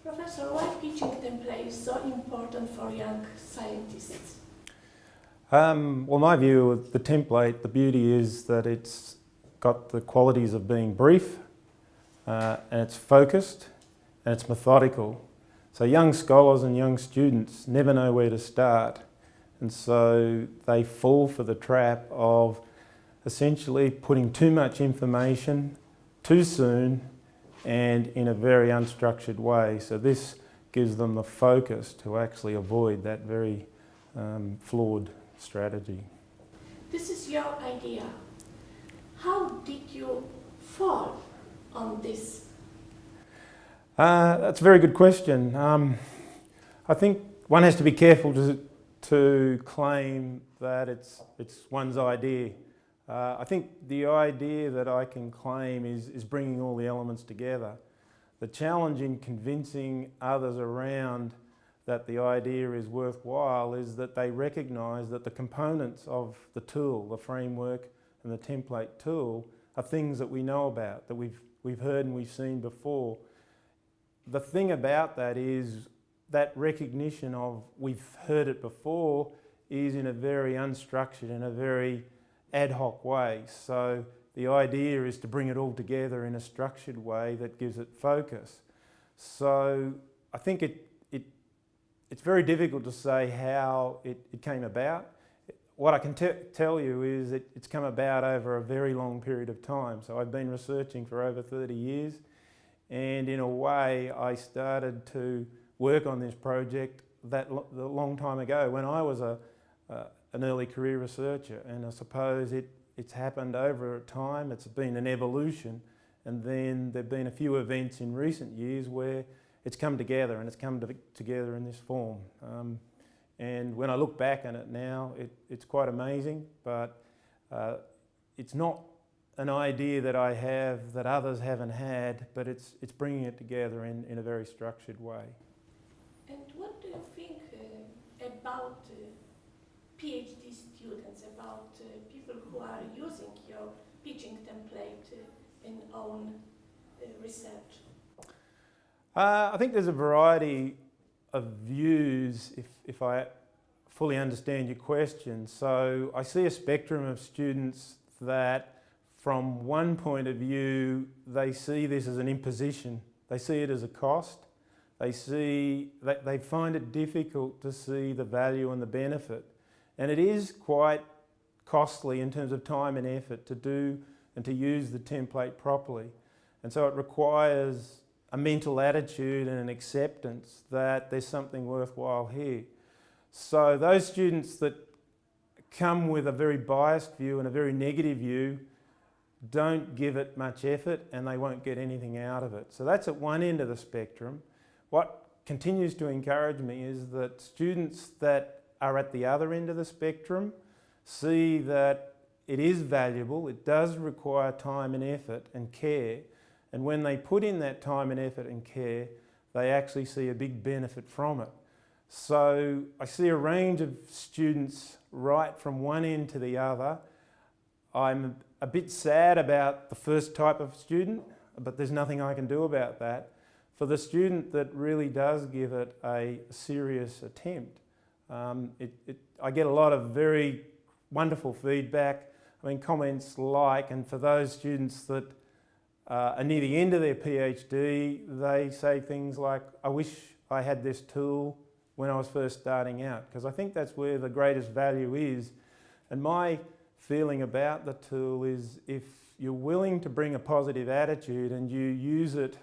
Professor, why teaching template is so important for young scientists? Well, my view of the template, the beauty is that it's got the qualities of being brief, and it's focused, and it's methodical. So young scholars and young students never know where to start, and so they fall for the trap of essentially putting too much information too soon and in a very unstructured way. So this gives them the focus to actually avoid that very flawed strategy. This is your idea. How did you fall on this? That's a very good question. I think one has to be careful to claim that it's one's idea. I think the idea that I can claim is bringing all the elements together. The challenge in convincing others around that the idea is worthwhile is that they recognise that the components of the tool, the framework and the template tool, are things that we know about, that we've heard and we've seen before. The thing about that is that recognition of we've heard it before is in a very unstructured, in a very ad hoc way. So the idea is to bring it all together in a structured way that gives it focus. So I think it's very difficult to say how it came about. What I can tell you is it's come about over a very long period of time. So I've been researching for over 30 years, and in a way I started to work on this project a long time ago when I was an early career researcher, and I suppose it's happened over time. It's been an evolution, and then there've been a few events in recent years where it's come together, and it's come together in this form. And when I look back on it now, it's quite amazing, but it's not an idea that I have that others haven't had, but it's bringing it together in a very structured way. And what do you think about PhD students, about people who are using your pitching template in own research? I think there's a variety of views, if I fully understand your question. So I see a spectrum of students that from one point of view they see this as an imposition, they see it as a cost, they find it difficult to see the value and the benefit. And it is quite costly in terms of time and effort to do and to use the template properly. And so it requires a mental attitude and an acceptance that there's something worthwhile here. So those students that come with a very biased view and a very negative view don't give it much effort, and they won't get anything out of it. So that's at one end of the spectrum. What continues to encourage me is that students that are at the other end of the spectrum see that it is valuable, it does require time and effort and care, and when they put in that time and effort and care, they actually see a big benefit from it. So I see a range of students right from one end to the other. I'm a bit sad about the first type of student, but there's nothing I can do about that. For the student that really does give it a serious attempt, I get a lot of very wonderful feedback. I mean, comments like, and for those students that are near the end of their PhD, they say things like, I wish I had this tool when I was first starting out, because I think that's where the greatest value is. And my feeling about the tool is if you're willing to bring a positive attitude and you use it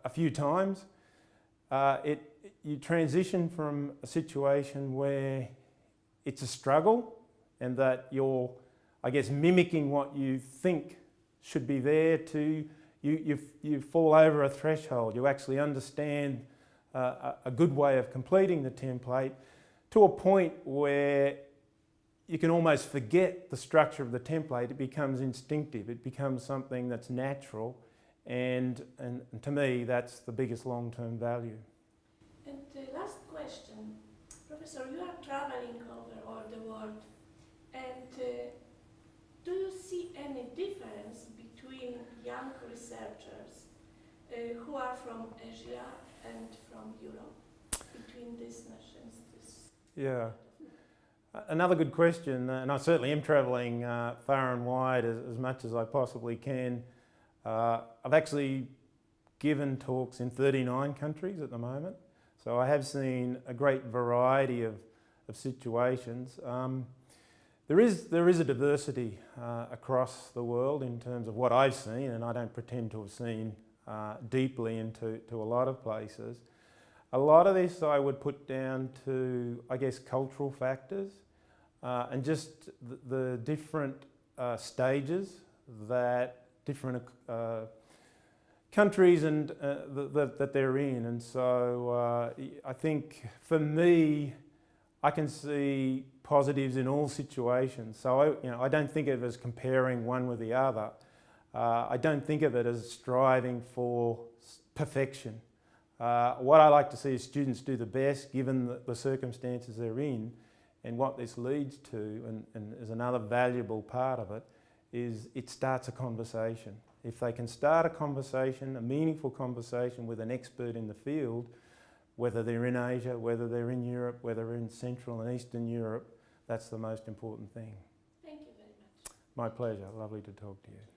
a few times, you transition from a situation where it's a struggle and that you're, I guess, mimicking what you think should be there to, you fall over a threshold. You actually understand a good way of completing the template to a point where you can almost forget the structure of the template. It becomes instinctive. It becomes something that's natural. And to me, that's the biggest long-term value. And the last question. Professor, you are traveling over all the world, and do you see any difference between young researchers who are from Asia and from Europe, between these nations? Yeah. Another good question, and I certainly am travelling far and wide as much as I possibly can. I've actually given talks in 39 countries at the moment, so I have seen a great variety of situations. There is a diversity across the world in terms of what I've seen, and I don't pretend to have seen deeply into a lot of places. A lot of this I would put down to, I guess, cultural factors and just the different stages that different countries and that they're in. And so I think for me, I can see positives in all situations. So I don't think of it as comparing one with the other. I don't think of it as striving for perfection. What I like to see is students do the best given the circumstances they're in, and what this leads to, and is another valuable part of it, is it starts a conversation. If they can start a conversation, a meaningful conversation with an expert in the field, whether they're in Asia, whether they're in Europe, whether they're in Central and Eastern Europe, that's the most important thing. Thank you very much. My pleasure. Lovely to talk to you.